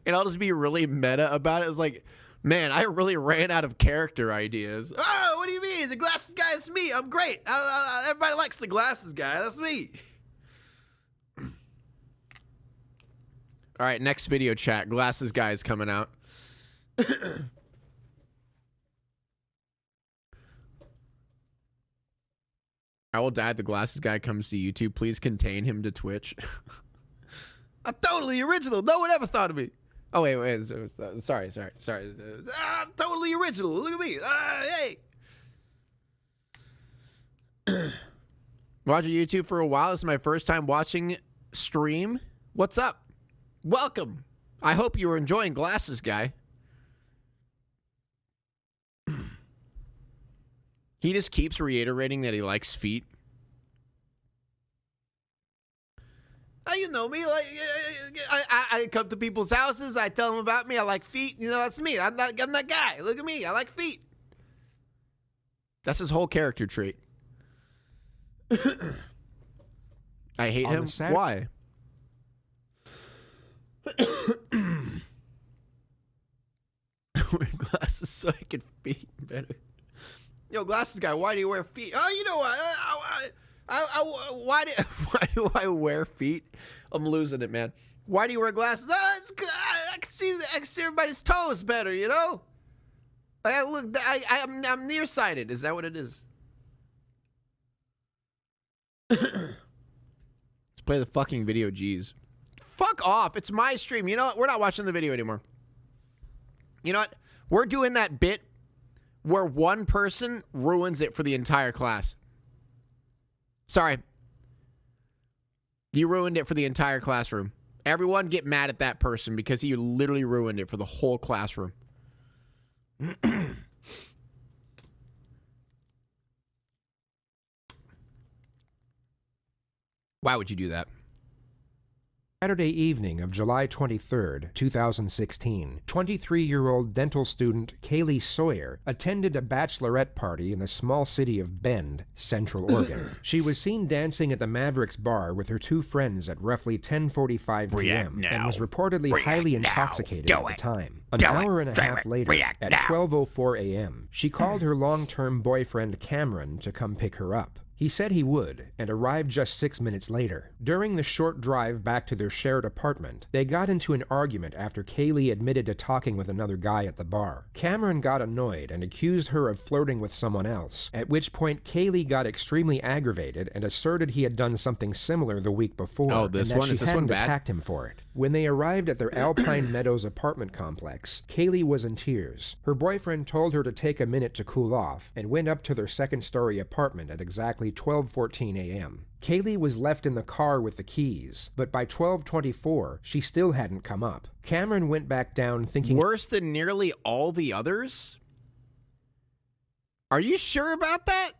and I'll just be really meta about it. It's like, man, I really ran out of character ideas. Oh, what do you mean? The glasses guy is me. I'm great. Everybody likes the glasses guy. That's me. All right, next video chat. Glasses guy is coming out. I will die if the glasses guy comes to YouTube. Please contain him to Twitch. I'm totally original. No one ever thought of me. Oh, wait. Sorry. I'm totally original. Look at me. Hey. Watching YouTube for a while. This is my first time watching stream. What's up? Welcome. I hope you were enjoying Glasses Guy. He just keeps reiterating that he likes feet. You know me. Like, I come to people's houses. I tell them about me. I like feet. You know, that's me. I'm that guy. Look at me. I like feet. That's his whole character trait. I hate him. Why? I wear glasses so I can feet better. Yo, glasses guy, why do you wear feet? Oh, you know what? Why do I wear feet? I'm losing it, man. Why do you wear glasses? Oh, it's, I can see everybody's toes better, you know? I'm nearsighted. Is that what it is? Let's play the fucking video, G's. Fuck off. It's my stream. You know what? We're not watching the video anymore. You know what? We're doing that bit where one person ruins it for the entire class. Sorry. You ruined it for the entire classroom. Everyone get mad at that person because he literally ruined it for the whole classroom. Why would you do that? Saturday evening of July 23rd, 2016, 23-year-old dental student Kaylee Sawyer attended a bachelorette party in the small city of Bend, Central Oregon. She was seen dancing at the Mavericks bar with her two friends at roughly 10:45 p.m. and was reportedly highly intoxicated at the time. An hour and a half later, at 12:04 a.m., she called her long-term boyfriend Cameron to come pick her up. He said he would, and arrived just 6 minutes later. During the short drive back to their shared apartment, they got into an argument after Kaylee admitted to talking with another guy at the bar. Cameron got annoyed and accused her of flirting with someone else, at which point Kaylee got extremely aggravated and asserted he had done something similar the week before, and that she hadn't attacked him for it. When they arrived at their Alpine Meadows apartment complex, Kaylee was in tears. Her boyfriend told her to take a minute to cool off, and went up to their second-story apartment at exactly 12:14 a.m. Kaylee was left in the car with the keys, but by 12:24, she still hadn't come up. Cameron went back down thinking... Worse than nearly all the others? Are you sure about that?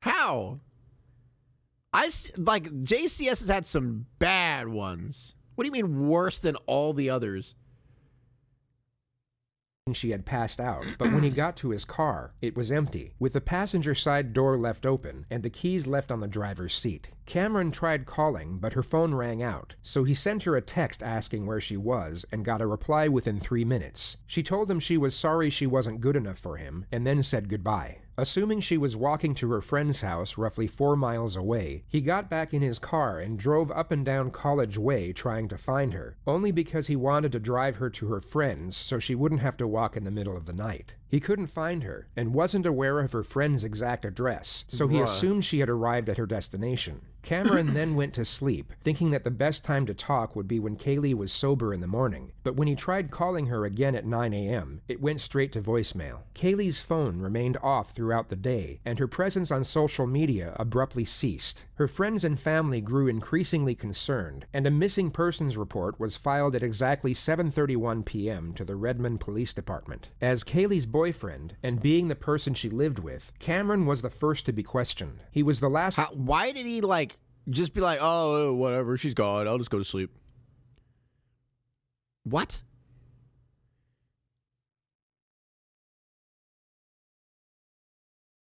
How? Like, JCS has had some bad ones. What do you mean worse than all the others? She had passed out, but when he got to his car, it was empty, with the passenger side door left open and the keys left on the driver's seat. Cameron tried calling, but her phone rang out, so he sent her a text asking where she was and got a reply within 3 minutes. She told him she was sorry she wasn't good enough for him, and then said goodbye. Assuming she was walking to her friend's house roughly 4 miles away, he got back in his car and drove up and down College Way trying to find her, only because he wanted to drive her to her friend's so she wouldn't have to walk in the middle of the night. He couldn't find her, and wasn't aware of her friend's exact address, so he assumed she had arrived at her destination. Cameron then went to sleep, thinking that the best time to talk would be when Kaylee was sober in the morning, but when he tried calling her again at 9 a.m., it went straight to voicemail. Kaylee's phone remained off throughout the day, and her presence on social media abruptly ceased. Her friends and family grew increasingly concerned, and a missing persons report was filed at exactly 7:31 p.m. to the Redmond Police Department. As Kaylee's boyfriend, and being the person she lived with, Cameron was the first to be questioned. He was the last... Why did he, like, just be like, oh, whatever, she's gone, I'll just go to sleep? What?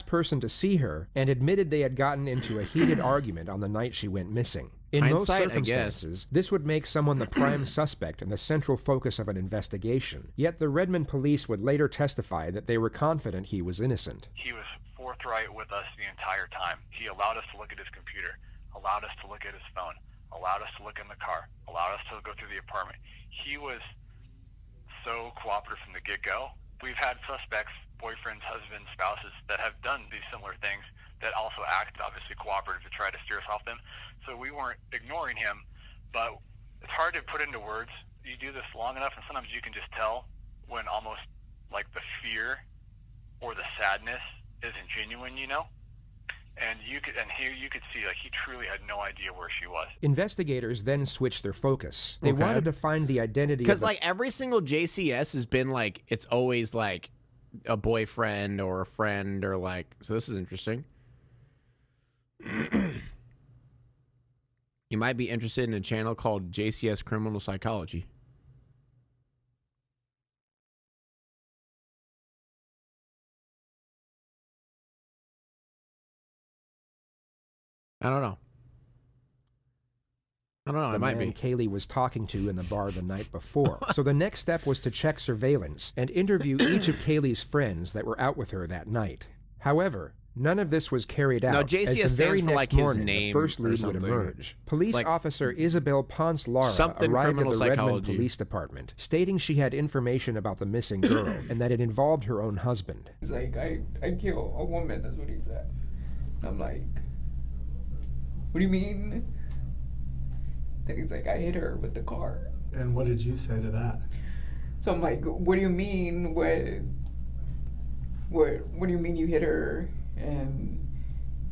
Person to see her, and admitted they had gotten into a heated argument on the night she went missing. In most Hindsight, I guess. circumstances, this would make someone the prime suspect and the central focus of an investigation. Yet the Redmond police would later testify that they were confident he was innocent. He was forthright with us the entire time. He allowed us to look at his computer, allowed us to look at his phone, allowed us to look in the car, allowed us to go through the apartment. He was so cooperative from the get-go. We've had suspects, boyfriends, husbands, spouses, that have done these similar things that also act obviously cooperative to try to steer us off them. So we weren't ignoring him, but it's hard to put into words. You do this long enough, and sometimes you can just tell when almost like the fear or the sadness isn't genuine, you know? And you could see like he truly had no idea where she was. Investigators then switched their focus. They Okay. wanted to find the identity of Because the like every single JCS has been like, it's always like a boyfriend or a friend or like, so this is interesting. You might be interested in a channel called JCS Criminal Psychology. I don't know. the It might man be. Kaylee was talking to in the bar the night before. So the next step was to check surveillance and interview each of Kaylee's friends that were out with her that night. However, none of this was carried out. No, as JCS the very stands for, next like, his morning, name the first or lead would something. emerge. Police like officer Isabel Ponce Lara something arrived at criminal the Redmond psychology. Police Department, stating she had information about the missing girl and that it involved her own husband. He's like, I kill a woman, that's what he said. And I'm like, what do you mean? Then he's like, I hit her with the car. And what did you say to that? So I'm like, what do you mean? What do you mean you hit her? And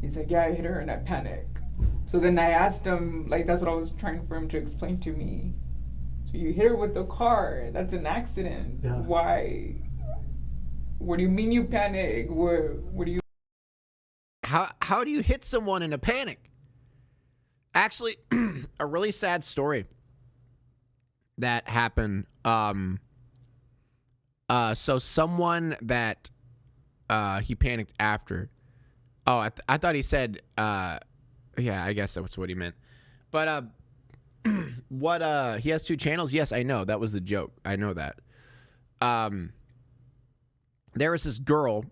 he's like, yeah, I hit her and I panic. So then I asked him, like, that's what I was trying for him to explain to me. So you hit her with the car, that's an accident. Yeah. Why? What do you mean you panic? What do you? How do you hit someone in a panic? Actually, a really sad story that happened. So someone that he panicked after. Oh, I thought he said. Yeah, I guess that's what he meant. But what? He has 2 channels. Yes, I know that was the joke. I know that. There was this girl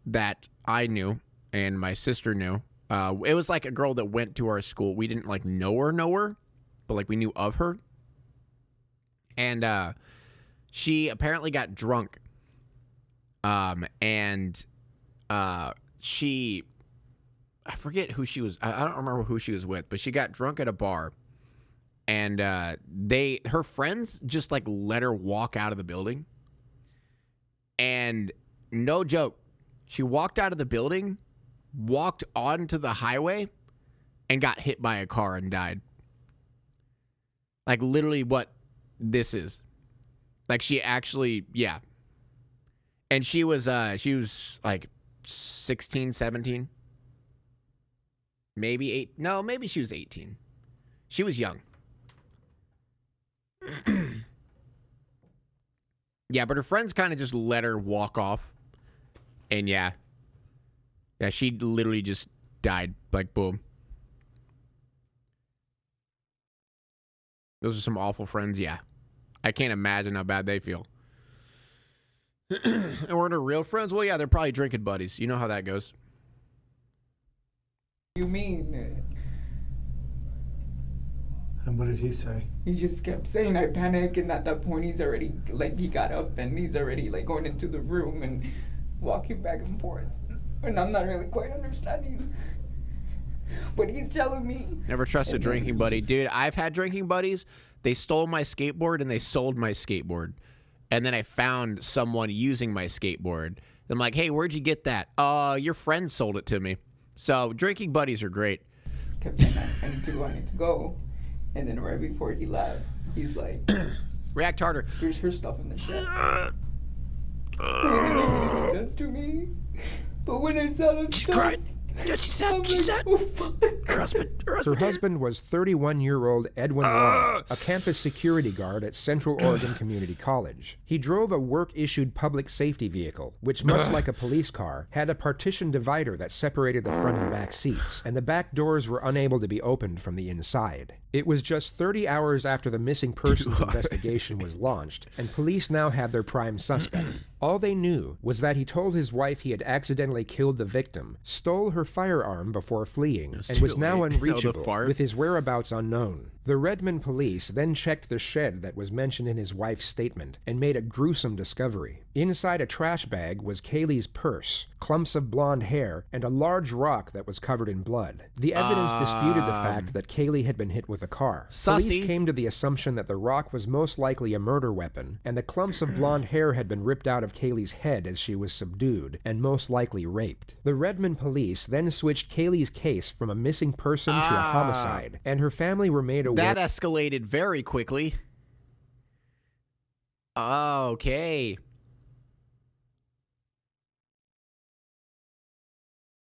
that I knew and my sister knew. It was like a girl that went to our school. We didn't like know her, but like we knew of her. And she apparently got drunk. She, I forget who she was. I don't remember who she was with, but she got drunk at a bar. And her friends just like let her walk out of the building. And no joke, she walked out of the building, walked onto the highway, and got hit by a car and died. Like literally what this is. Like she actually, yeah. And she was like 16, 17. Maybe 8. No, maybe she was 18. She was young. Yeah, but her friends kind of just let her walk off. And yeah, she literally just died. Like, boom. Those are some awful friends, yeah. I can't imagine how bad they feel. And weren't her real friends? Well, yeah, they're probably drinking buddies. You know how that goes. You mean? And what did he say? He just kept saying I panic, and at that point he's already like he got up and he's already like going into the room and walking back and forth, and I'm not really quite understanding what he's telling me. Never trust a And then drinking he buddy. just- Dude, I've had drinking buddies. They stole my skateboard and they sold my skateboard. And then I found someone using my skateboard. I'm like, hey, where'd you get that? Your friend sold it to me. So drinking buddies are great. Kept saying I need to go, and then right before he left, he's like, React harder. "There's her stuff in the shed." It didn't make any sense to me, but when I saw the She stuff, cried. Yeah, she said. Oh, fuck. Her husband was 31-year-old Edwin Lara, a campus security guard at Central Oregon Community College. He drove a work-issued public safety vehicle, which, much like a police car, had a partition divider that separated the front and back seats, and the back doors were unable to be opened from the inside. It was just 30 hours after the missing persons investigation was launched, and police now had their prime suspect. All they knew was that he told his wife he had accidentally killed the victim, stole her firearm before fleeing, and was now unreachable, with his whereabouts unknown. The Redmond police then checked the shed that was mentioned in his wife's statement and made a gruesome discovery. Inside a trash bag was Kaylee's purse, clumps of blonde hair, and a large rock that was covered in blood. The evidence disputed the fact that Kaylee had been hit with a car. Police came to the assumption that the rock was most likely a murder weapon, and the clumps of blonde hair had been ripped out of Kaylee's head as she was subdued, and most likely raped. The Redmond police then switched Kaylee's case from a missing person to a homicide, and her family were made aware. That escalated very quickly. Okay.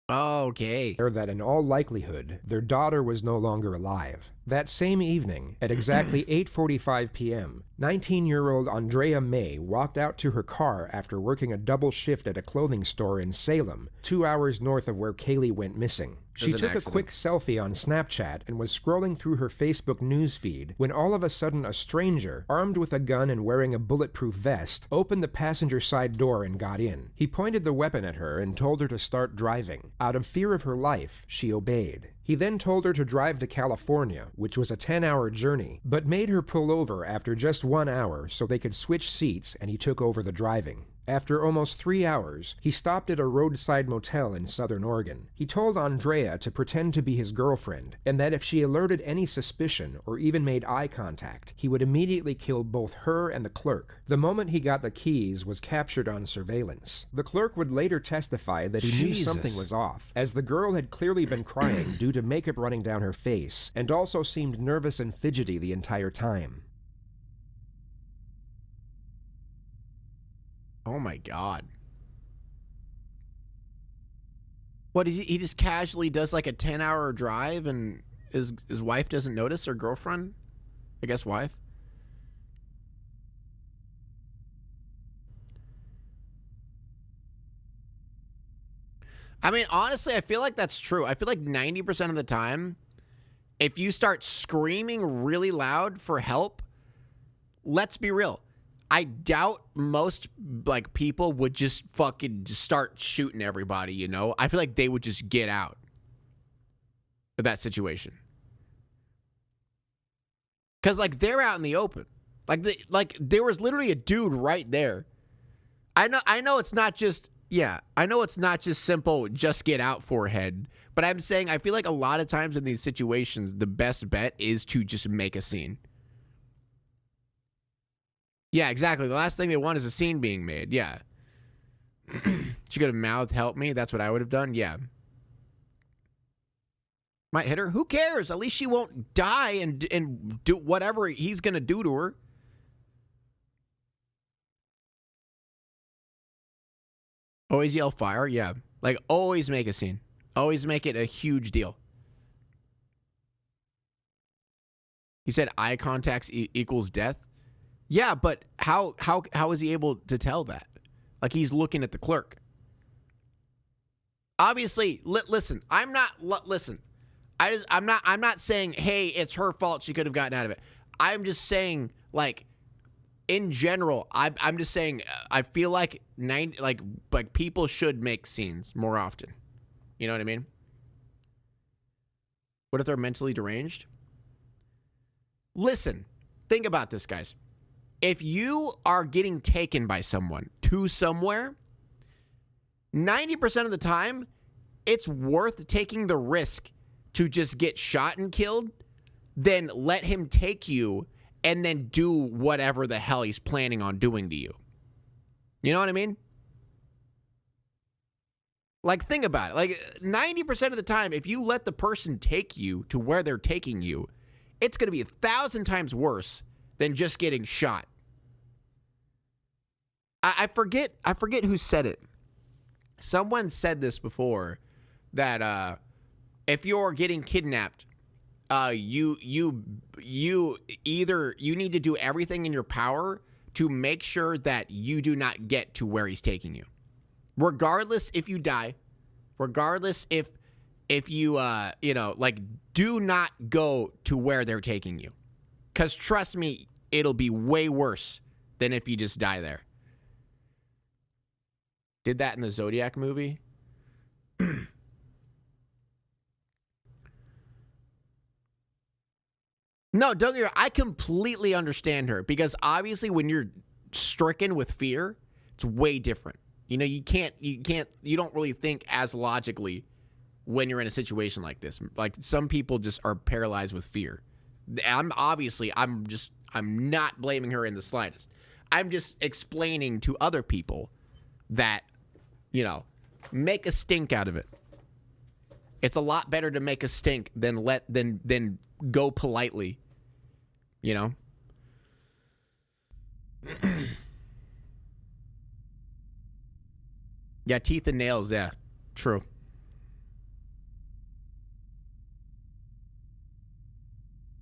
Okay. That in all likelihood, their daughter was no longer alive. That same evening, at exactly 8:45 p.m., 19-year-old Andrea May walked out to her car after working a double shift at a clothing store in Salem, 2 hours north of where Kaylee went missing. She took a quick selfie on Snapchat and was scrolling through her Facebook newsfeed when all of a sudden a stranger, armed with a gun and wearing a bulletproof vest, opened the passenger side door and got in. He pointed the weapon at her and told her to start driving. Out of fear of her life, she obeyed. He then told her to drive to California, which was a 10-hour journey, but made her pull over after just 1 hour so they could switch seats, and he took over the driving. After almost 3 hours, he stopped at a roadside motel in Southern Oregon. He told Andrea to pretend to be his girlfriend, and that if she alerted any suspicion or even made eye contact, he would immediately kill both her and the clerk. The moment he got the keys was captured on surveillance. The clerk would later testify that he knew something was off, as the girl had clearly been crying due to makeup running down her face, and also seemed nervous and fidgety the entire time. Oh my God. What is he just casually does like a 10-hour drive and his wife doesn't notice, or girlfriend? I guess wife. I mean, honestly, I feel like that's true. I feel like 90% of the time, if you start screaming really loud for help, let's be real, I doubt most like people would just fucking start shooting everybody, you know? I feel like they would just get out of that situation. Cause like they're out in the open. Like there was literally a dude right there. I know it's not just I know it's not just simple just get out forehead, but I'm saying I feel like a lot of times in these situations the best bet is to just make a scene. Yeah, exactly. The last thing they want is a scene being made. Yeah. She could have mouthed, help me. That's what I would have done. Yeah. Might hit her. Who cares? At least she won't die and do whatever he's going to do to her. Always yell fire. Yeah. Like, always make a scene. Always make it a huge deal. He said eye contacts equals death. Yeah, but how is he able to tell that? Like, he's looking at the clerk. Obviously, listen. I'm not saying, hey, it's her fault. She could have gotten out of it. I'm just saying, like, in general, I'm just saying, I feel like people should make scenes more often. You know what I mean? What if they're mentally deranged? Listen, think about this, guys. If you are getting taken by someone to somewhere, 90% of the time, it's worth taking the risk to just get shot and killed than let him take you and then do whatever the hell he's planning on doing to you. You know what I mean? Like, think about it. Like, 90% of the time, if you let the person take you to where they're taking you, it's going to be 1,000 times worse than just getting shot. I forget who said it. Someone said this before, that if you're getting kidnapped, you need to do everything in your power to make sure that you do not get to where he's taking you. Regardless if you die, regardless if you, like, do not go to where they're taking you. Because trust me, it'll be way worse than if you just die there. Did that in the Zodiac movie. No, don't get me wrong. I completely understand her, because obviously when you're stricken with fear, it's way different. You know, you don't really think as logically when you're in a situation like this. Like, some people just are paralyzed with fear. I'm not blaming her in the slightest. I'm just explaining to other people that, you know, make a stink out of it. It's a lot better to make a stink than go politely, you know? Yeah, teeth and nails, yeah. True.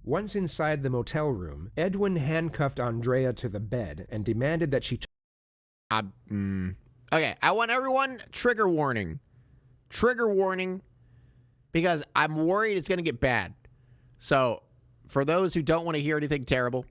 Once inside the motel room, Edwin handcuffed Andrea to the bed and demanded that she Okay, I want everyone, trigger warning. Trigger warning, because I'm worried it's going to get bad. So, for those who don't want to hear anything terrible,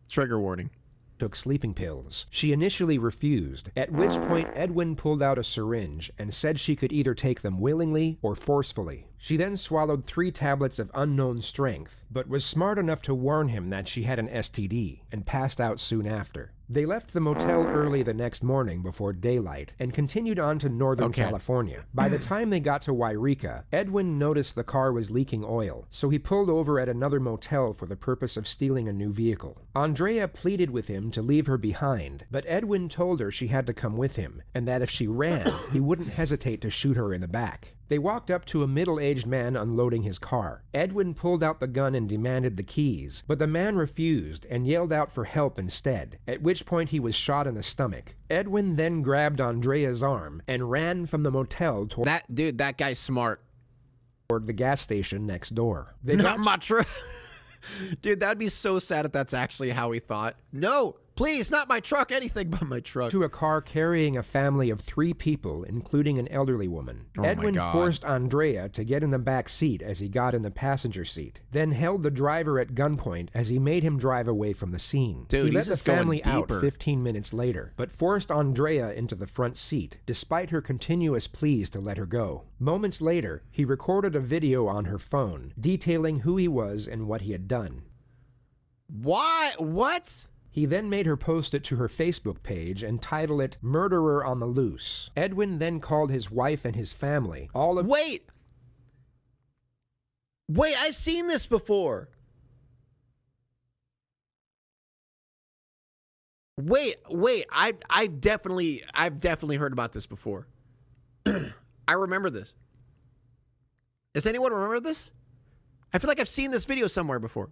trigger warning. took sleeping pills. She initially refused, at which point Edwin pulled out a syringe and said she could either take them willingly or forcefully. She then swallowed 3 tablets of unknown strength, but was smart enough to warn him that she had an STD, and passed out soon after. They left the motel early the next morning before daylight, and continued on to Northern California. By the time they got to Wairika, Edwin noticed the car was leaking oil, so he pulled over at another motel for the purpose of stealing a new vehicle. Andrea pleaded with him to leave her behind, but Edwin told her she had to come with him, and that if she ran, he wouldn't hesitate to shoot her in the back. They walked up to a middle-aged man unloading his car. Edwin pulled out the gun and demanded the keys, but the man refused and yelled out for help instead, at which point he was shot in the stomach. Edwin then grabbed Andrea's arm and ran from the motel toward That guy's smart. the gas station next door. They Not my truck. Dude, that'd be so sad if that's actually how he thought. No, please, not my truck, anything but my truck. to a car carrying a family of 3 people, including an elderly woman. Oh my Edwin God. forced Andrea to get in the back seat as he got in the passenger seat, then held the driver at gunpoint as he made him drive away from the scene. Dude, he let he's the just going family out deeper. 15 minutes later, but forced Andrea into the front seat, despite her continuous pleas to let her go. Moments later, he recorded a video on her phone, detailing who he was and what he had done. Why? What? He then made her post it to her Facebook page and title it Murderer on the Loose. Edwin then called his wife and his family, all of Wait, I've seen this before. Wait, I've definitely heard about this before. I remember this. Does anyone remember this? I feel like I've seen this video somewhere before.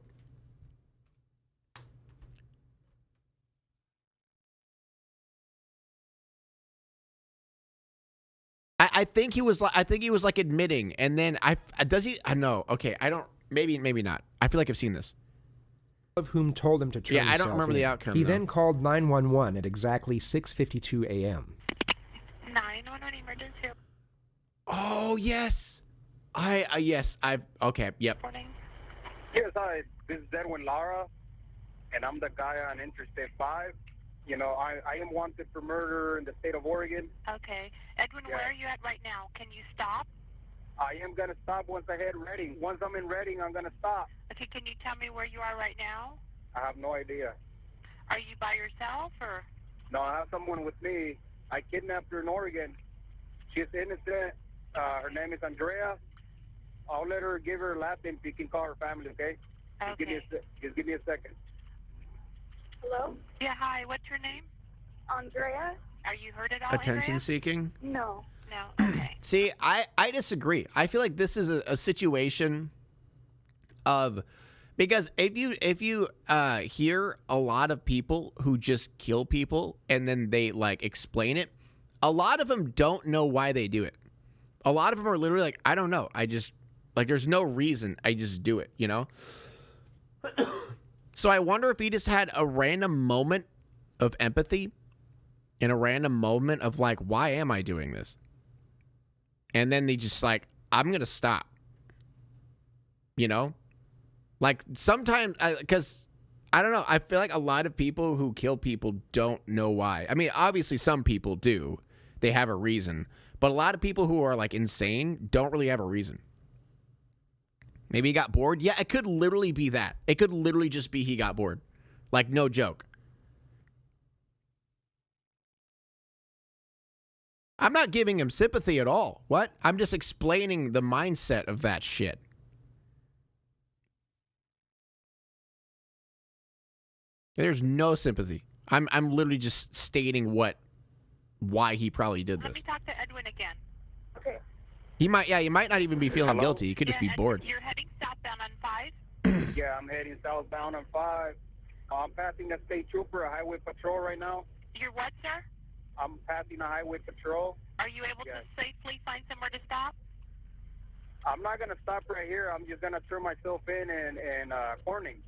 I think he was like admitting, and then does he? I know. Okay, I don't. Maybe not. I feel like I've seen this. of whom told him to turn Yeah, I don't himself remember the in. outcome, He though. then called 911 at exactly 6:52 a.m. 911 emergency Oh yes, okay, yep. reporting. Yes, hi. This is Edwin Lara, and I'm the guy on Interstate 5. You know, I am wanted for murder in the state of Oregon. Okay. Edwin, Yeah. where are you at right now? Can you stop? I am going to stop once I hit Reading. Once I'm in Reading, I'm going to stop. Okay, can you tell me where you are right now? I have no idea. Are you by yourself or? No, I have someone with me. I kidnapped her in Oregon. She's innocent. Her name is Andrea. I'll let her give her last name so you can call her family, okay? Just give me Okay. just give me a second. Hello? Yeah, hi, what's your name? Andrea? Are you hurt at all, Attention Andrea? seeking. No. No, okay. See, I disagree. I feel like this is a situation of, because if you hear a lot of people who just kill people and then they like explain it, a lot of them don't know why they do it. A lot of them are literally like, I don't know. I just, like, there's no reason. I just do it, you know? So I wonder if he just had a random moment of empathy and a random moment of like, why am I doing this? And then they just like, I'm going to stop. You know? Like sometimes, because I don't know. I feel like a lot of people who kill people don't know why. I mean, obviously some people do. They have a reason. But a lot of people who are like insane don't really have a reason. Maybe he got bored. Yeah, it could literally be that. It could literally just be he got bored. Like, no joke. I'm not giving him sympathy at all. What? I'm just explaining the mindset of that shit. There's no sympathy. I'm literally just stating why he probably did Let this. me talk to Edwin again. Okay. He might not even be feeling Hello? guilty. He could just be Edwin, bored. You're heading southbound on 5? Yeah, I'm heading southbound on 5. I'm passing a state trooper, a highway patrol right now. You're what, sir? I'm passing a highway patrol. Are you able Yes. to safely find somewhere to stop? I'm not going to stop right here. I'm just going to turn myself in Corning.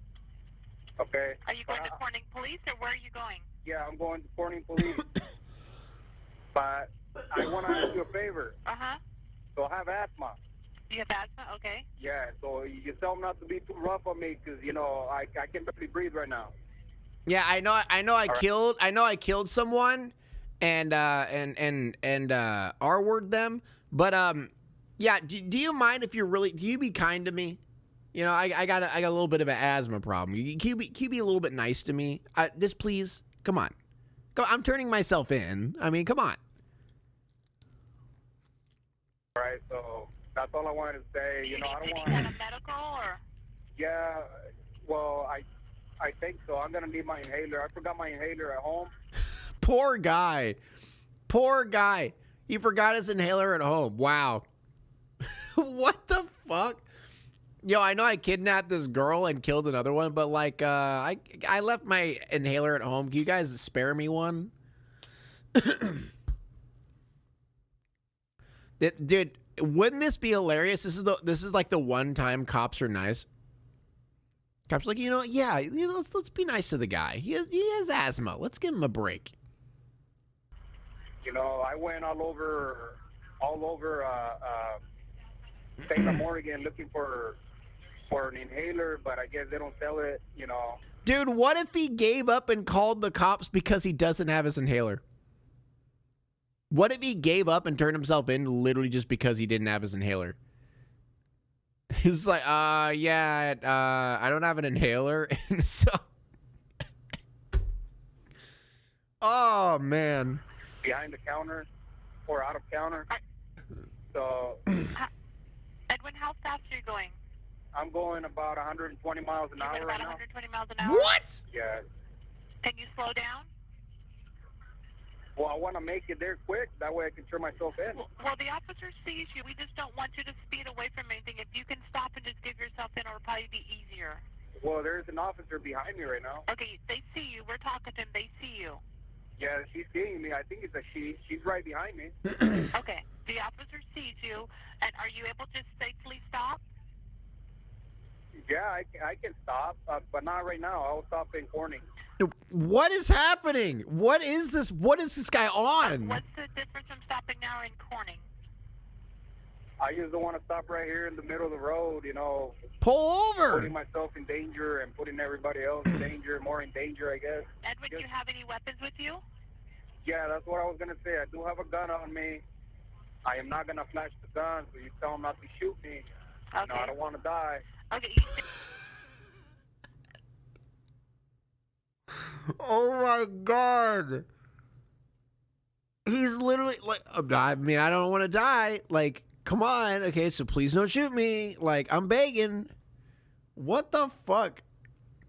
Okay? Are you going to Corning Police, or where are you going? Yeah, I'm going to Corning Police. But I want to ask you a favor. Uh-huh. So I have asthma. You have asthma? Okay. Yeah, so you tell them not to be too rough on me because, you know, I can barely breathe right now. Yeah, I know I killed someone and R-word them, but yeah, do you mind if do you be kind to me? You know, I got a little bit of an asthma problem. Can you be a little bit nice to me? Just please. Come on. I'm turning myself in. I mean, come on. All right, so that's all I wanted to say. Do you You know, I need don't any want. kind of medical, or? Yeah, well, I think so. I'm gonna need my inhaler. I forgot my inhaler at home. Poor guy. Poor guy. He forgot his inhaler at home. Wow. What the fuck? Yo, I know I kidnapped this girl and killed another one, but like, I left my inhaler at home. Can you guys spare me one? Dude, wouldn't this be hilarious? This is like the one time cops are nice. Cops are like, you know, yeah, you know, let's be nice to the guy. He has asthma. Let's give him a break. You know, I went all over state of Oregon looking for an inhaler, but I guess they don't sell it. You know. Dude, what if he gave up and called the cops because he doesn't have his inhaler? What if he gave up and turned himself in literally just because he didn't have his inhaler? He's like, yeah, I don't have an inhaler. And so, oh, man. Behind the counter or out of counter. So Edwin, how fast are you going? I'm going about 120 miles an You're hour going right about now. 120 miles an hour? What? Yeah. Can you slow down? Well, I want to make it there quick. That way I can turn myself in. Well, the officer sees you. We just don't want you to speed away from anything. If you can stop and just give yourself in, it'll probably be easier. Well, there's an officer behind me right now. Okay, they see you. We're talking to them. They see you. Yeah, she's seeing me. I think it's a she. She's right behind me. Okay, the officer sees you, and are you able to safely stop? Yeah, I can stop, but not right now. I'll stop in Corning. What is happening? What is this? What is this guy on? What's the difference from stopping now in Corning? I just don't want to stop right here in the middle of the road, you know, Pull over. putting myself in danger and putting everybody else in danger, more in danger, I guess. Edwin, do you have any weapons with you? Yeah, that's what I was going to say. I do have a gun on me. I am not going to flash the gun, so you tell him not to shoot me. Okay. No, I don't want to die. Okay, Oh my God. He's literally like, I mean, I don't want to die. Like, come on. Okay, so please don't shoot me. Like, I'm begging. What the fuck?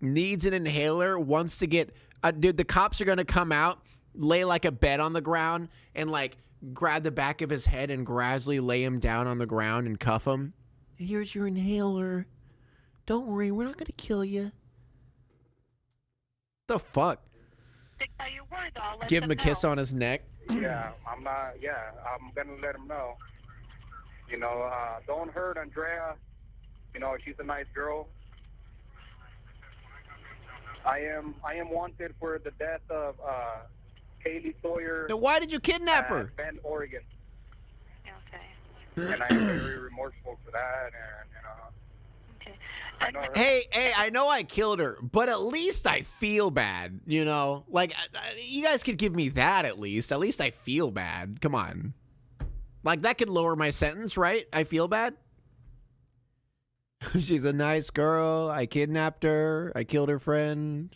Needs an inhaler, wants to get, dude, the cops are going to come out, lay like a bed on the ground, and like grab the back of his head and gradually lay him down on the ground and cuff him. Here's your inhaler. Don't worry, we're not going to kill you. The fuck? stick by your word, though. Give him a kiss on his neck. Yeah, I'm not. Yeah, I'm gonna let him know. You know, don't hurt Andrea. You know, she's a nice girl. I am wanted for the death of Kaylee Sawyer. Then why did you kidnap her? Bend, Oregon. Okay. And I am very remorseful for that. And you know, Okay. I know her. Hey, I know I killed her, but at least I feel bad, you know? Like, you guys could give me that at least. At least I feel bad. Come on. Like, that could lower my sentence, right? I feel bad? She's a nice girl. I kidnapped her. I killed her friend.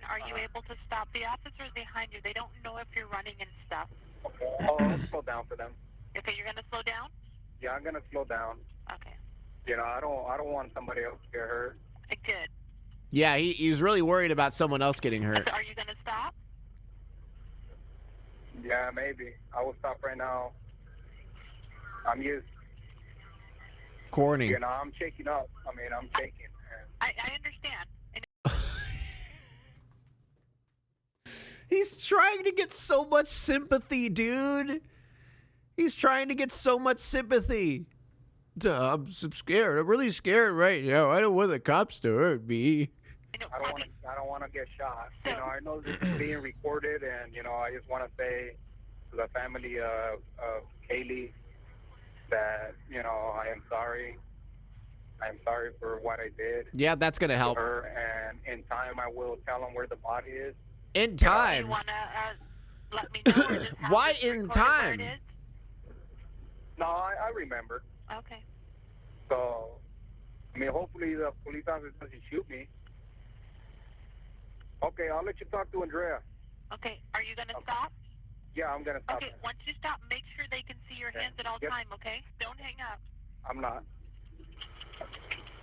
Are you able to stop the officers behind you? They don't know if you're running and stuff. Oh, I'll slow down for them. Okay, you're gonna slow down? Yeah, I'm gonna slow down. Okay. You know, I don't want somebody else to get hurt. Good. Yeah, he was really worried about someone else getting hurt. So are you gonna stop? Yeah, maybe. I will stop right now. I'm used. Corny. You know, I'm shaking up. I mean, I'm shaking. I understand. He's trying to get so much sympathy, dude. He's trying to get so much sympathy. I'm scared. I'm really scared right now. I don't want the cops to hurt me. I don't want to get shot. You know, I know this is being recorded, and you know, I just want to say to the family of Kaylee that you know I am sorry. I am sorry for what I did. Yeah, that's gonna help. To her, and in time, I will tell them where the body is. In time. You wanna let me know? Or just have Why this in recorded time? where it is? No, I remember. Okay. So, I mean, hopefully the police officer doesn't shoot me. Okay, I'll let you talk to Andrea. Okay, are you gonna stop? Yeah, I'm gonna stop. Okay, once you stop, make sure they can see your hands at all time, okay? Don't hang up. I'm not.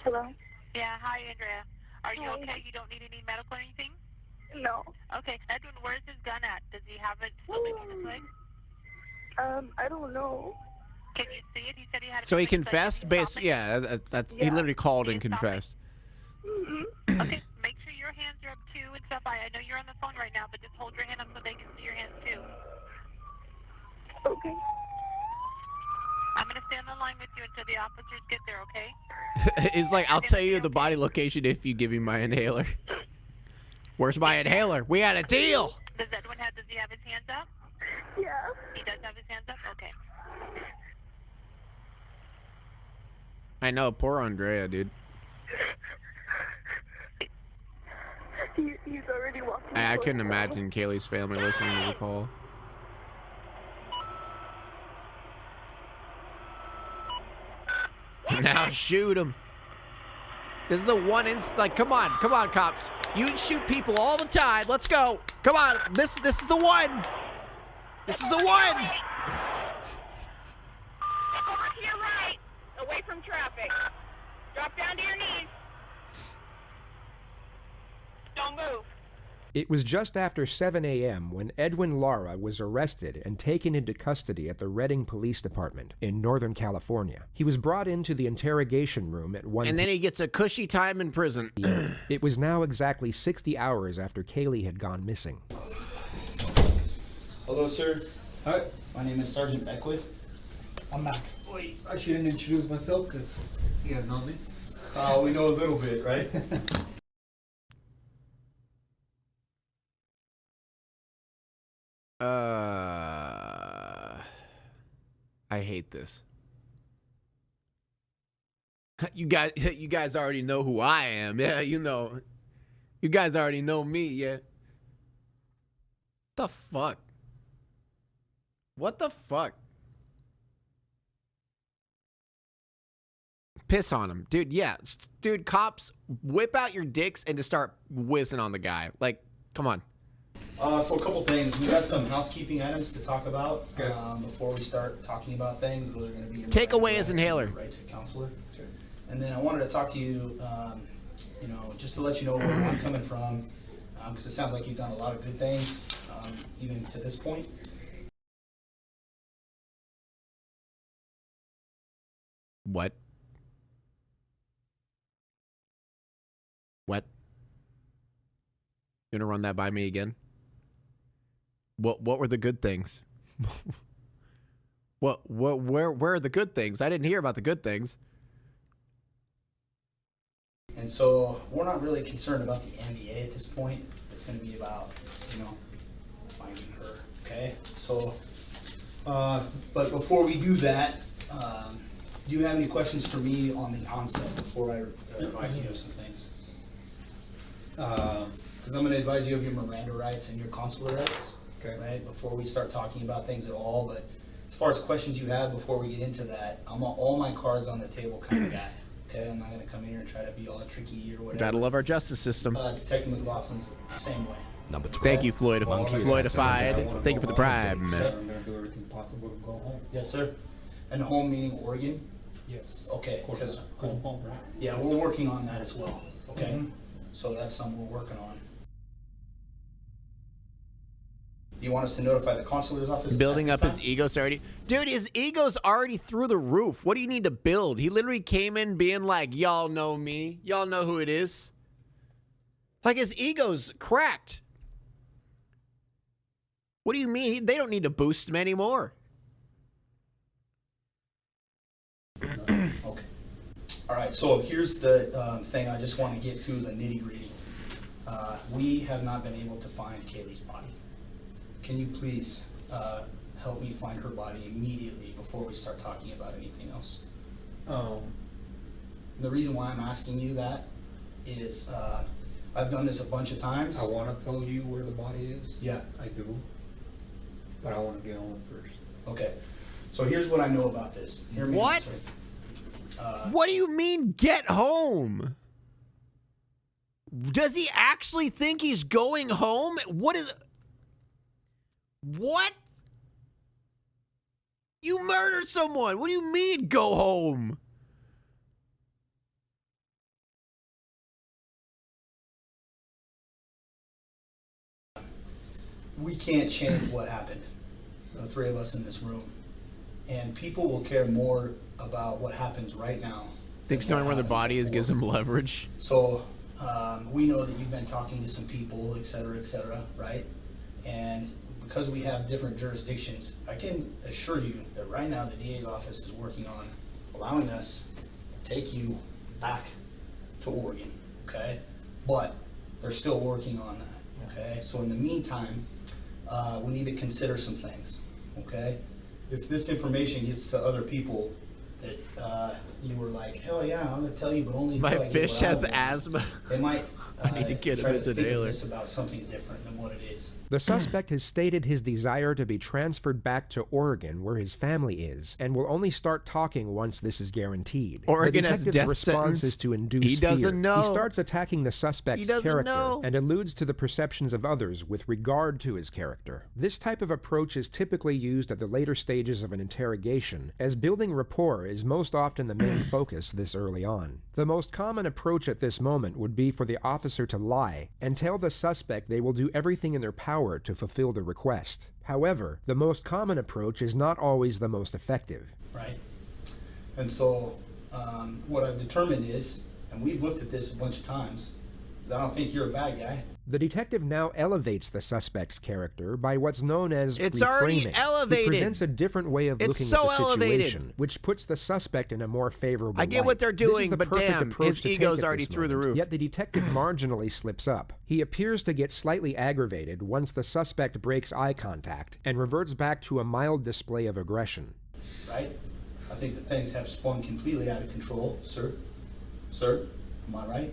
Hello? Yeah, hi, Andrea. Are you Hi. okay? You don't need any medical or anything? No. Okay, Edwin, where's his gun at? Does he have it still between his legs? I don't know. Can you see it? He said he had it. So he between his legs. confessed? Yeah, that's he Yeah. literally called Can and you stop it? confessed. Okay, make sure your hands are up too and stuff. I know you're on the phone right now, but just hold your hand up so they can see your hands too. Okay. I'm gonna stay on the line with you until the officers get there, okay? He's like, I'll tell you the body location if you give me my inhaler. Where's my inhaler? We had a deal. Does he have his hands up? Yeah. He does have his hands up? Okay. I know, poor Andrea, dude. He's already walking. I towards couldn't us. imagine Kaylee's family listening to the call. Now shoot him. This is the one like, come on, cops. You shoot people all the time. Let's go. Come on, this is the one. This is the one. Over to your right, away from traffic. Drop down to your knees. Don't move. It was just after 7 a.m. when Edwin Lara was arrested and taken into custody at the Redding Police Department in Northern California. He was brought into the interrogation room at 1 And then he gets a cushy time in prison. p.m. It was now exactly 60 hours after Kaylee had gone missing. Hello, sir. Hi, My name is Sergeant Beckwith. I'm Mac. Wait, I shouldn't introduce myself because you guys know me. We know a little bit, right? I hate this. You guys already know who I am. Yeah, you know. You guys already know me, yeah. The fuck? What the fuck? Piss on him. Dude, yeah. Dude, cops, whip out your dicks and just start whizzing on the guy. Like, come on. So a couple things. We got some housekeeping items to talk about before we start talking about things that are going to be. Take away his inhaler. Right to counselor. Okay. And then I wanted to talk to you, you know, just to let you know where I'm coming from, because it sounds like you've done a lot of good things, even to this point. What? What? You gonna run that by me again? What were the good things? Where are the good things? I didn't hear about the good things. And so we're not really concerned about the NDA at this point. It's going to be about, finding her. Okay. So, but before we do that, do you have any questions for me on the onset before I advise you of some things? Because I'm going to advise you of your Miranda rights and your consular rights. Okay. Right. Before we start talking about things at all, but as far as questions you have before we get into that, I'm all my cards on the table kind of guy. Okay, I'm not going to come in here and try to be all tricky or whatever. Gotta love our justice system. Detective McLaughlin's the same way. Number 12. Thank you, Floyd. Floydified. Thank you for the prime. I'm going to do everything possible to go home. Yes, sir. And home meaning Oregon? Yes. Okay. Because go home, right? Yeah, we're working on that as well. Okay. So that's something we're working on. You want us to notify the consular's office? Building up his ego's already. Dude, his ego's already through the roof. What do you need to build? He literally came in being like, y'all know me. Y'all know who it is. Like, his ego's cracked. What do you mean? They don't need to boost him anymore. Okay. All right, so here's the thing I just want to get to, the nitty-gritty. We have not been able to find Kaylee's body. Can you please help me find her body immediately before we start talking about anything else? The reason why I'm asking you that is I've done this a bunch of times. I want to tell you where the body is. Yeah. I do. But I want to get home first. Okay. So here's what I know about this. Hear me out, sir. What do you mean, get home? Does he actually think he's going home? What? You murdered someone. What do you mean, go home? We can't change what happened, the three of us in this room. And people will care more about what happens right now. Thinks knowing where the body is gives him leverage. So we know that you've been talking to some people, et cetera, right? And because we have different jurisdictions, I can assure you that right now the DA's office is working on allowing us to take you back to Oregon, okay? But they're still working on that, okay? So in the meantime, we need to consider some things, okay? If this information gets to other people that you were like, hell yeah, I'm gonna tell you, but only My until I get fish what I has want. asthma. They might I need to get him try as to an think of alien. this about something different than what it is. The suspect has stated his desire to be transferred back to Oregon, where his family is, and will only start talking once this is guaranteed. Oregon the has detective's death response sentence. is to induce He doesn't fear. know. He starts attacking the suspect's character and alludes to the perceptions of others with regard to his character. This type of approach is typically used at the later stages of an interrogation, as building rapport is most often the main focus this early on. The most common approach at this moment would be for the officer to lie and tell the suspect they will do everything in their power to fulfill the request. However, the most common approach is not always the most effective. Right. And so what I've determined is, and we've looked at this a bunch of times, is I don't think you're a bad guy. The detective now elevates the suspect's character by what's known as It's already reframing. elevated. He presents a different way of It's looking so at the elevated. situation, which puts the suspect in a more favorable I get light. what they're This is doing, the but perfect damn, approach his to take ego's at already this through the moment. roof. Yet the detective marginally slips up. He appears to get slightly aggravated once the suspect breaks eye contact and reverts back to a mild display of aggression. Right? I think that things have spun completely out of control, sir. Sir, am I right?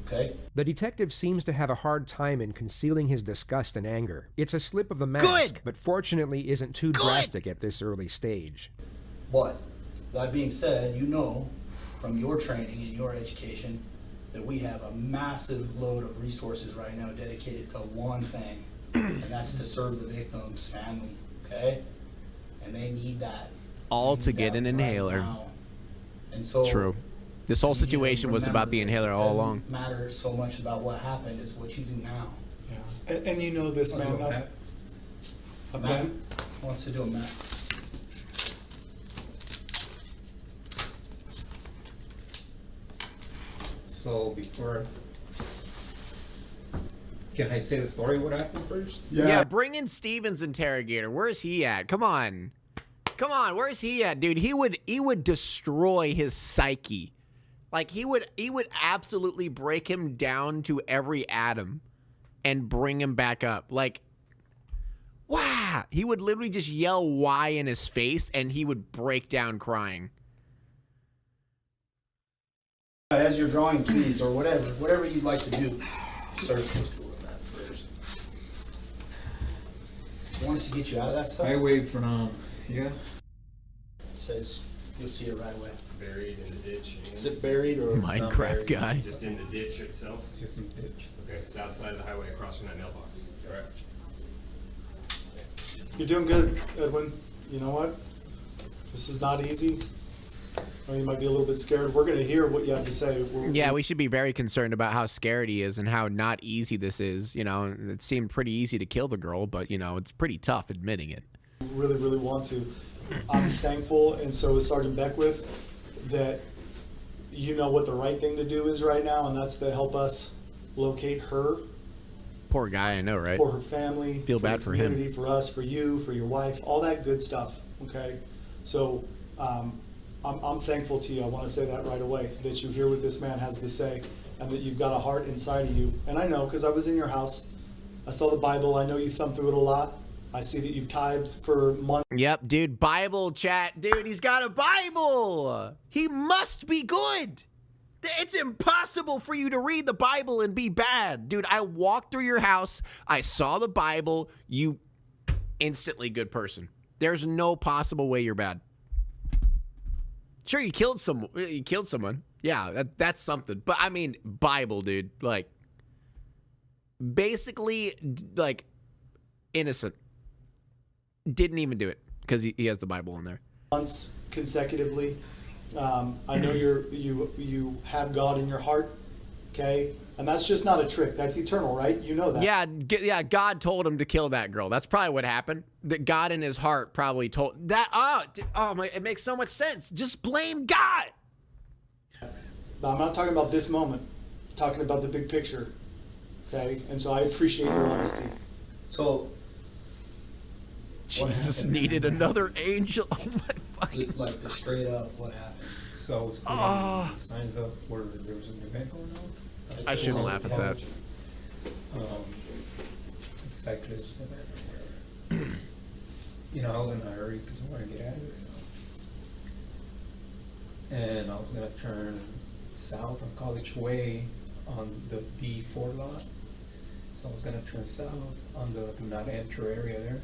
Okay. The detective seems to have a hard time in concealing his disgust and anger. It's a slip of the mask, Good. but fortunately isn't too drastic at this early stage. But that being said, you know from your training and your education that we have a massive load of resources right now dedicated to one thing, and that's to serve the victim's family, okay? And they need that. All They to need get that an right inhaler. now. And so True. This whole you need to situation was about the remember inhaler that all it along. doesn't matter so much about what happened, it's what you do now. Yeah. And you know this, man. Not a Matt wants to do a map. So before, can I say the story what happened first? Yeah, bring in Steven's interrogator. Where's he at? Come on. Come on, where's he at, dude? He would destroy his psyche. Like he would absolutely break him down to every atom and bring him back up. Like, wow. He would literally just yell why in his face and he would break down crying. As you're drawing, please, or whatever you'd like to do. Sir, you want us to get you out of that stuff? I wait for yeah. It says you'll see it right away. Buried in the ditch. Is it buried or Minecraft guy? Just in the ditch itself? Just in the ditch. Okay, it's outside of the highway across from that mailbox. Correct. You're doing good, Edwin. You know what? This is not easy. I mean, you might be a little bit scared. We're going to hear what you have to say. Yeah, we should be very concerned about how scared he is and how not easy this is. You know, it seemed pretty easy to kill the girl, but, you know, it's pretty tough admitting it. Really, really want to. I'm thankful, and so is Sergeant Beckwith, that you know what the right thing to do is right now, and that's to help us locate her. Poor guy, I know, right? For her family. Feel bad for him. For us, for you, for your wife, all that good stuff, okay? So I'm thankful to you. I want to say that right away, that you hear what this man has to say and that you've got a heart inside of you. And I know, because I was in your house. I saw the Bible. I know you thumb through it a lot. I see that you've tithed for months. Yep, dude, Bible chat. Dude, he's got a Bible. He must be good. It's impossible for you to read the Bible and be bad. Dude, I walked through your house. I saw the Bible. You instantly good person. There's no possible way you're bad. Sure, you killed someone. Yeah, that's something. But I mean, Bible, dude. Like, basically, like, innocent. Didn't even do it because he has the Bible in there. Months consecutively. I know you have God in your heart, okay? And that's just not a trick. That's eternal, right? You know that. Yeah, God told him to kill that girl. That's probably what happened. That God in his heart probably told that. Oh my! It makes so much sense. Just blame God. But I'm not talking about this moment. I'm talking about the big picture, okay? And so I appreciate your honesty. So. Jesus needed another angel. Oh my fucking. Like the straight up, what happened? So I was putting signs up where there was an event going on. I shouldn't laugh at that. Cyclist event. You know, I was in a hurry because I wanted to get out of it. And I was gonna turn south on College Way on the D4 lot. So I was gonna turn south on the do not enter area there.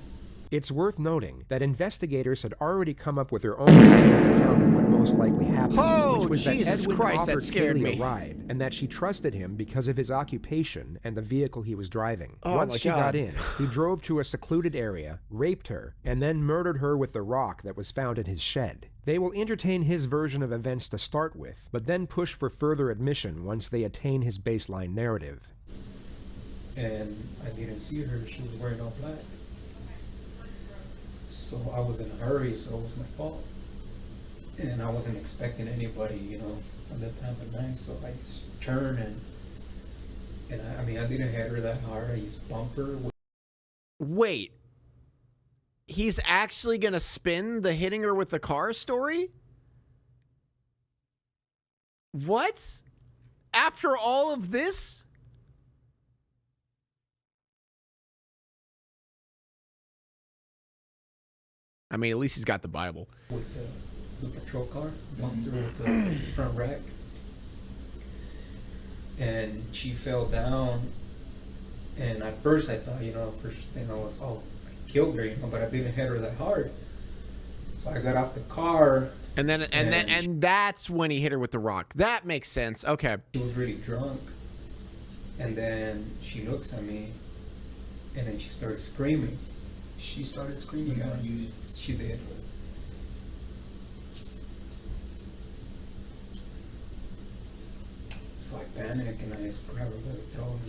It's worth noting that investigators had already come up with their own account of what most likely happened, which was Jesus that Edwin Christ, offered that scared Kaylee me. a ride, and that she trusted him because of his occupation and the vehicle he was driving. Once she got in, he drove to a secluded area, raped her, and then murdered her with the rock that was found in his shed. They will entertain his version of events to start with, but then push for further admission once they attain his baseline narrative. And I didn't see her. She was wearing all black. So I was in a hurry, so it was my fault. And I wasn't expecting anybody, you know, at that time of night. So I just turned and I mean, I didn't hit her that hard. I just bumped her. Wait. He's actually going to spin the hitting her with the car story? What? After all of this? I mean, at least he's got the Bible. With the patrol car, bumped her with the front rack. And she fell down. And at first I thought, you know, first thing I was, I killed her, you know, but I didn't hit her that hard. So I got off the car. And that's when he hit her with the rock. That makes sense. Okay. She was really drunk. And then she looks at me. And then she started screaming. She started screaming, Yeah. or you did? She did. So I panicked and I just grabbed her by the throat.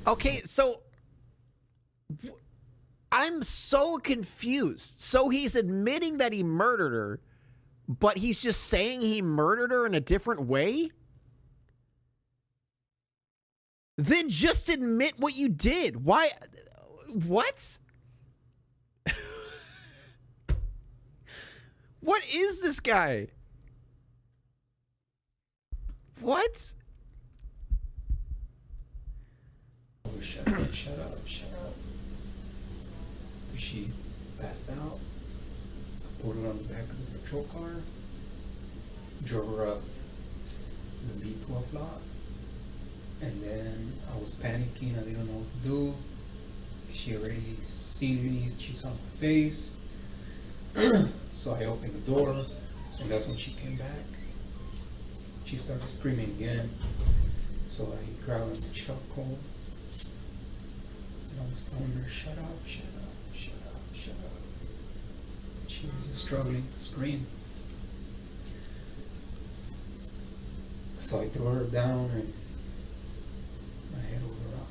Okay, so I'm so confused. So he's admitting that he murdered her, but he's just saying he murdered her in a different way? Then just admit what you did. Why? What? What is this guy? What? Oh, shut up, shut up, shut up. So she passed out. I put her on the back of the patrol car. Drove her up the B12 lot. And then I was panicking. I didn't know what to do. She already seen me. She saw my face. So I opened the door. And that's when she came back. She started screaming again. So I grabbed her in the chokehold. And I was telling her, shut up, shut up, shut up, shut up. She was just struggling to scream. So I threw her down and my head over the rock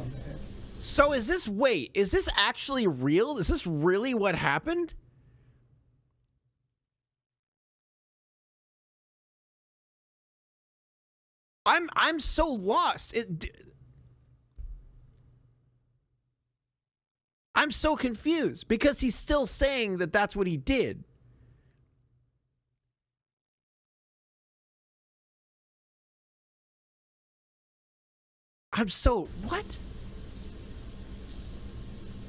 on the head. So is this, wait, is this actually real? Is this really what happened? I'm so lost. I'm so confused because he's still saying that that's what he did. I'm so, what?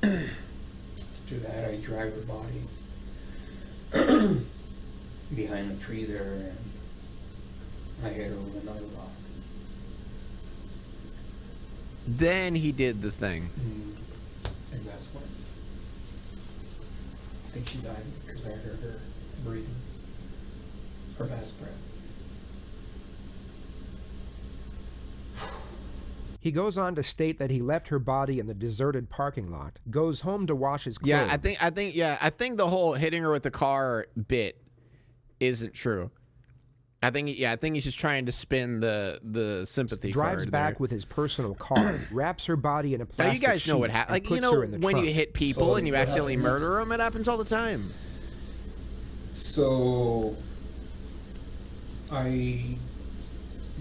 After that, I dragged her body behind a tree there and I hit her with another rock. Then he did the thing. And that's when I think she died because I heard her breathing her last breath. He goes on to state that he left her body in the deserted parking lot, goes home to wash his clothes. Yeah, I think the whole hitting her with the car bit isn't true. I think he's just trying to spin the sympathy drives card back there. with his personal car, wraps her body in a Now plastic you guys know sheet what happens. and Like, you puts know, her in the when trunk. you hit people So and you what accidentally happened murder them, it happens all the time. So I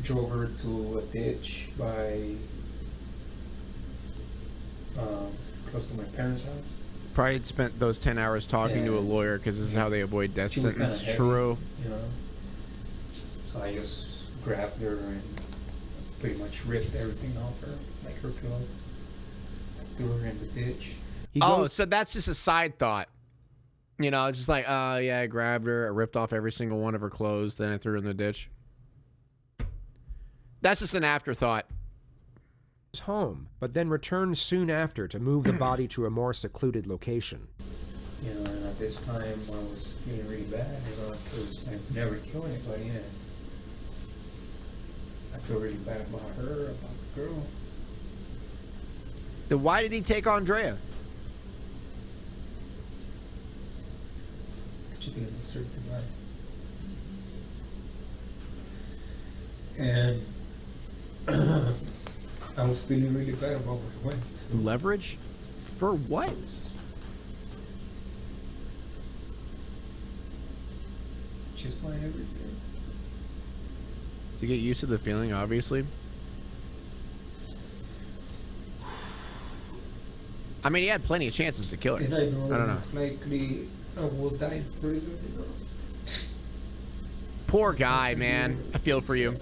drove her to a ditch by close to my parents' house. Probably spent those 10 hours talking to a Yeah. lawyer because this is how they avoid death She was sentence. kinda heavy, True. you know. So I just grabbed her and pretty much ripped everything off her, like her clothes. I threw her in the ditch. So that's just a side thought. You know, it's just like, yeah, I grabbed her, I ripped off every single one of her clothes, then I threw her in the ditch. That's just an afterthought. Home, but then returns soon after to move the body to a more secluded location. You know, and at this time I was feeling really bad, you know, because I've never killed anybody, and I feel really bad about her, about the girl. Then why did he take Andrea? She didn't deserve to die. And I was feeling really bad about what I went. Leverage? For what? Just my everything. To get used to the feeling, obviously. I mean, he had plenty of chances to kill her. And I know, I don't know. it's likely I will die in prison, you know. Poor guy, man. I feel for you.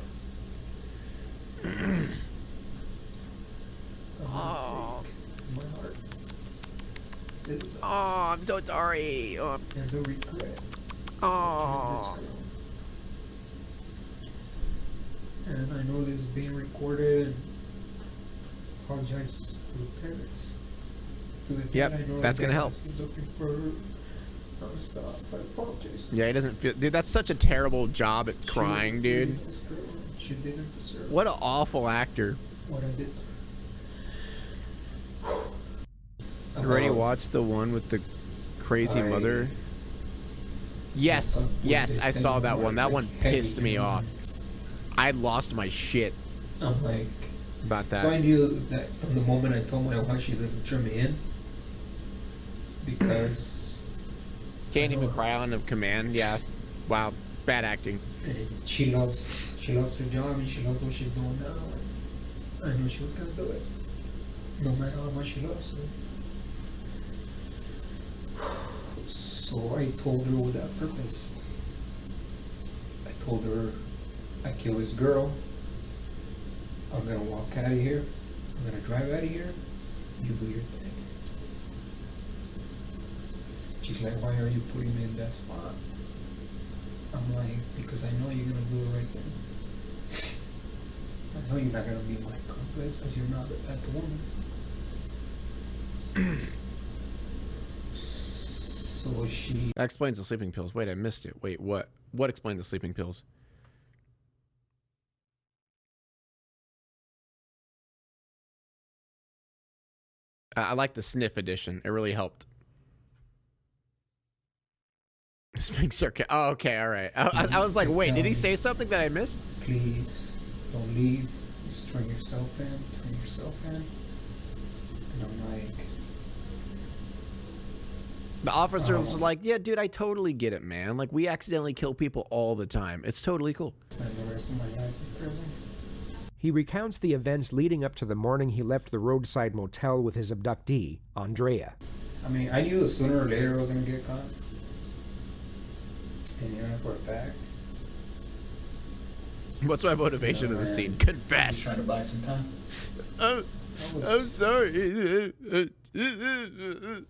Oh. My heart. Oh, I'm so sorry. Oh. And the regret. Oh. And I know this is being recorded. Apologize to the parents. To the Yep, dad, I know that's the gonna dad help. has been looking for her nonstop. I apologize. Yeah, he doesn't feel... Dude, that's such a terrible job at crying, dude. She didn't deserve What an awful actor. what I did. You already watched the one with the crazy mother? Yes, yes, I saw that one. That one pissed me off. I lost my shit I'm like, about that. so I knew that from the moment I told my wife she's going to turn me in, because Can't even cry on of command. Yeah. Wow. Bad acting. she loves her job and she loves what she's doing now. And I knew she was going to do it, no matter how much she loves me. So I told her with that purpose. I told her I killed this girl. I'm gonna walk out of here. I'm gonna drive out of here. You do your thing. She's like, why are you putting me in that spot? I'm like, because I know you're gonna do the right thing. I know you're not gonna be my accomplice because you're not that type of woman. So she... That explains the sleeping pills. Wait, I missed it. Wait, what? What explained the sleeping pills? I like the sniff edition. It really helped. Speak sarcasm. Oh, okay, all right. I was like, wait, did he say something that I missed? Please, don't leave. Just turn yourself in. Turn yourself in. And I'm like... The officers was like, yeah, dude, I totally get it, man. Like, we accidentally kill people all the time. It's totally cool. Spend the rest of my life in prison. He recounts the events leading up to the morning he left the roadside motel with his abductee, Andrea. I mean, I knew that sooner or later I was going to get caught. And you know, for a fact. What's my motivation in the scene? Confess. Trying to buy some time. I'm sorry. Trying to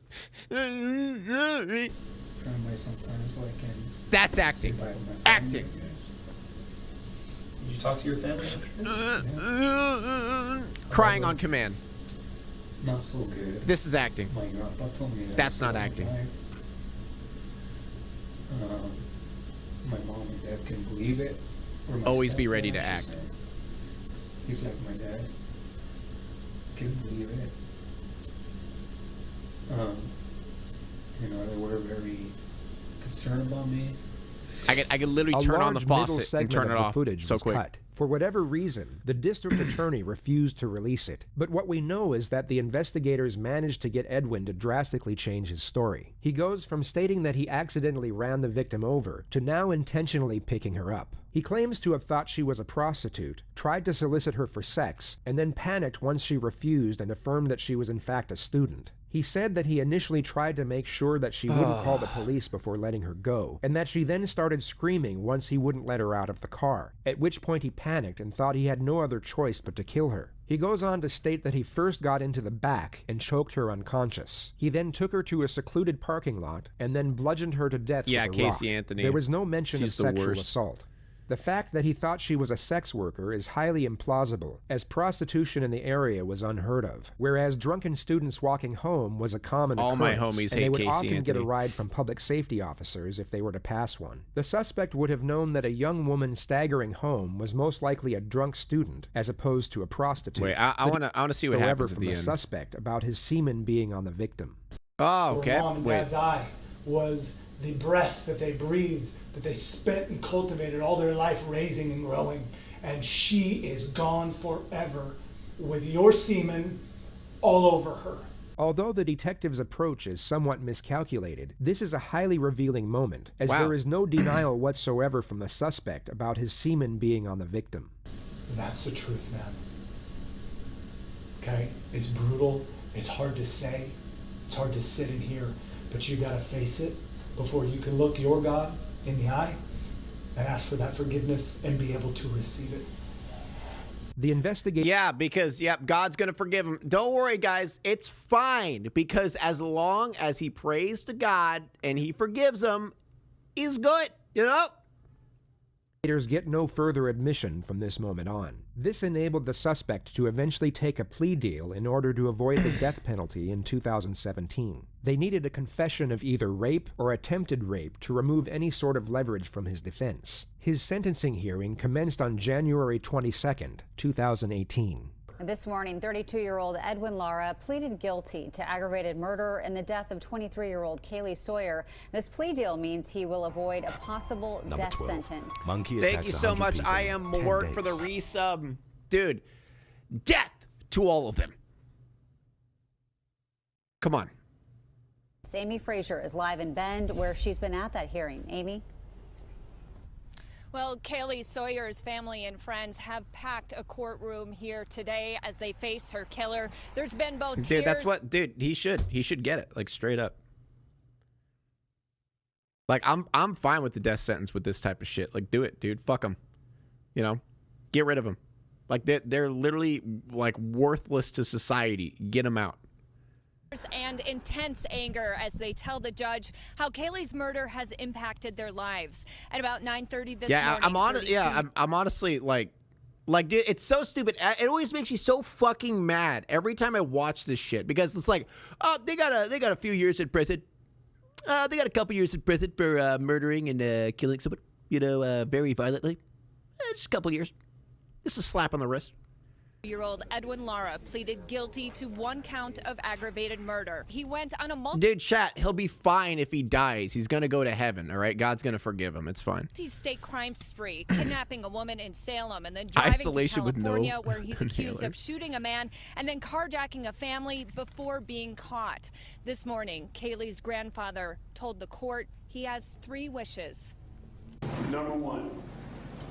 buy some time so I can... That's acting. Acting. Did you talk to your family after this? Crying on command. Not so good. This is acting. My grandpa told me That's not acting. My mom and dad can believe it. Always be ready to act. He's like my dad. Can believe it. You know, they were very concerned about me. I could literally turn on the faucet and turn it off so quick. Cut. For whatever reason, the district attorney refused to release it. But what we know is that the investigators managed to get Edwin to drastically change his story. He goes from stating that he accidentally ran the victim over to now intentionally picking her up. He claims to have thought she was a prostitute, tried to solicit her for sex, and then panicked once she refused and affirmed that she was in fact a student. He said that he initially tried to make sure that she wouldn't call the police before letting her go, and that she then started screaming once he wouldn't let her out of the car, at which point he panicked and thought he had no other choice but to kill her. He goes on to state that he first got into the back and choked her unconscious. He then took her to a secluded parking lot and then bludgeoned her to death with a Casey rock. Anthony. There was no mention of She's the sexual worst. assault. The fact that he thought she was a sex worker is highly implausible, as prostitution in the area was unheard of, whereas drunken students walking home was a common All my occurrence, homies and they hate would Casey often get a Anthony. ride from public safety officers if they were to pass one. The suspect would have known that a young woman staggering home was most likely a drunk student, as opposed to a prostitute. Wait, I want to see what However, happens at from the the end. suspect about his semen being on the victim. Oh, okay. Her mom and Wait. dad's eye was the breath that they breathed, that they spent and cultivated all their life raising and growing. And she is gone forever with your semen all over her. Although the detective's approach is somewhat miscalculated, this is a highly revealing moment, as Wow. there is no denial whatsoever from the suspect about his semen being on the victim. That's the truth, man. Okay? It's brutal. It's hard to say. It's hard to sit in here. But you gotta face it before you can look your God in the eye and ask for that forgiveness and be able to receive it. The investigator... Yeah, because, yep, God's going to forgive him. Don't worry, guys. It's fine, because as long as he prays to God and he forgives him, he's good, you know? Get no further admission from this moment on. This enabled the suspect to eventually take a plea deal in order to avoid the death penalty in 2017. They needed a confession of either rape or attempted rape to remove any sort of leverage from his defense. His sentencing hearing commenced on January 22nd, 2018. This morning, 32-year-old Edwin Lara pleaded guilty to aggravated murder and the death of 23-year-old Kaylee Sawyer. This plea deal means he will avoid a possible death sentence. Thank you so much. I am Mort for the resub. Dude, death to all of them. Come on. Amy Frazier is live in Bend, where she's been at that hearing. Amy? Well, Kaylee Sawyer's family and friends have packed a courtroom here today as they face her killer. There's been both Dude, tears. that's what, dude, he should get it, like, straight up. Like, I'm fine with the death sentence with this type of shit. Like, do it, dude. Fuck them. You know, get rid of them. Like, they're literally, like, worthless to society. Get them out. And intense anger as they tell the judge how Kaylee's murder has impacted their lives. At about 9:30 this morning. I'm honestly like, dude, it's so stupid. It always makes me so fucking mad every time I watch this shit, because it's like, oh, they got a few years in prison. They got a couple years in prison for murdering and killing someone, you know, very violently. Just a couple years. Just a slap on the wrist. Year-old Edwin Lara pleaded guilty to 1 count of aggravated murder. He went on a Dude, chat, he'll be fine if he dies. He's gonna go to heaven, all right? God's gonna forgive him. It's fine. multi-state crime spree, kidnapping a woman in Salem and then driving Isolation to California with no where he's accused inhaler. of shooting a man and then carjacking a family before being caught. This morning, Kaylee's grandfather told the court he has 3 wishes. Number 1,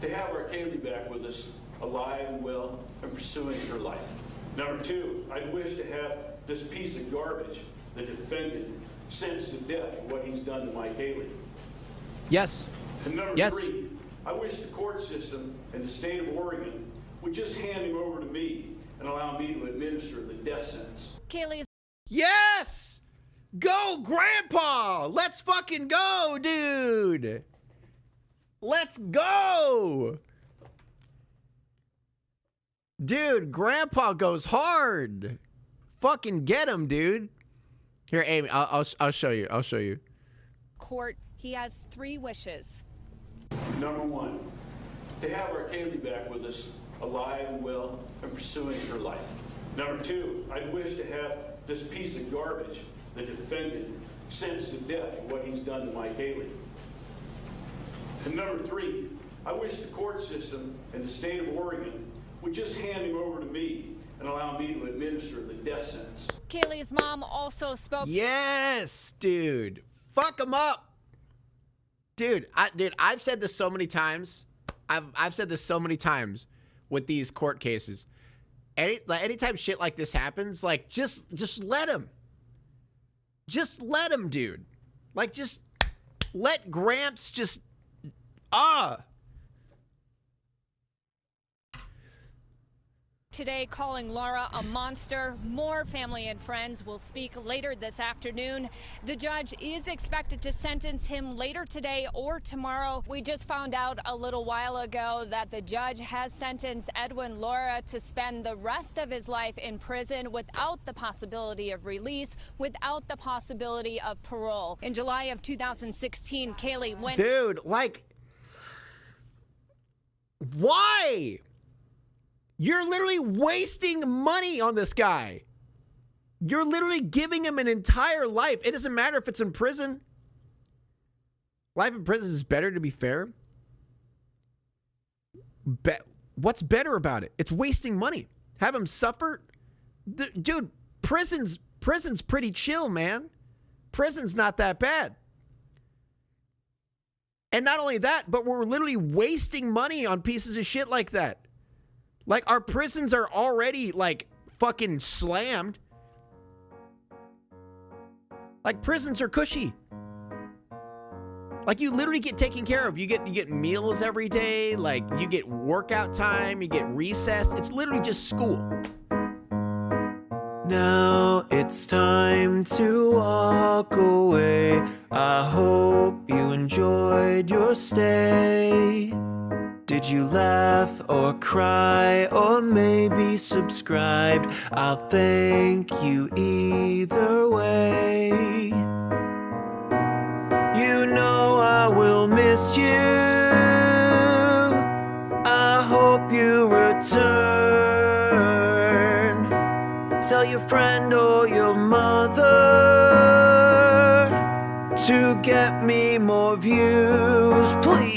to have our Kaylee back with us, alive and well, and pursuing her life. Number 2, I wish to have this piece of garbage, the defendant, sentenced to death for what he's done to my Kaylee. Yes. And number Yes. 3, I wish the court system in the state of Oregon would just hand him over to me and allow me to administer the death sentence. Kaylee's Yes! Go, Grandpa! Let's fucking go, dude! Let's go! Dude, Grandpa goes hard. Fucking get him, dude. Here, Amy, I'll show you. I'll show you. court, he has 3 wishes. Number 1, to have our Kaylee back with us, alive and well, and pursuing her life. Number 2, I wish to have this piece of garbage, the defendant, sentenced to death for what he's done to my Kaylee. And number 3, I wish the court system in the state of Oregon would just hand him over to me and allow me to administer the death sentence. Kaylee's mom also spoke. Yes, dude. Fuck him up. Dude, I've said this so many times. I've said this so many times with these court cases. Anytime shit like this happens, like, just let him. Just let him, dude. Like, just let Gramps just, Today, calling Lara a monster. More family and friends will speak later this afternoon. The judge is expected to sentence him later today or tomorrow. We just found out a little while ago that the judge has sentenced Edwin Lara to spend the rest of his life in prison without the possibility of release, without the possibility of parole. In July of 2016, Kaylee went. Dude, like, why? You're literally wasting money on this guy. You're literally giving him an entire life. It doesn't matter if it's in prison. Life in prison is better, to be fair. What's better about it? It's wasting money. Have him suffer? Dude, prison's pretty chill, man. Prison's not that bad. And not only that, but we're literally wasting money on pieces of shit like that. Like, our prisons are already, like, fucking slammed. Like, prisons are cushy. Like, you literally get taken care of. You get meals every day. Like, you get workout time. You get recess. It's literally just school. Now it's time to walk away. I hope you enjoyed your stay. Did you laugh or cry or maybe subscribed? I'll thank you either way. You know I will miss you. I hope you return. Tell your friend or your mother to get me more views, please.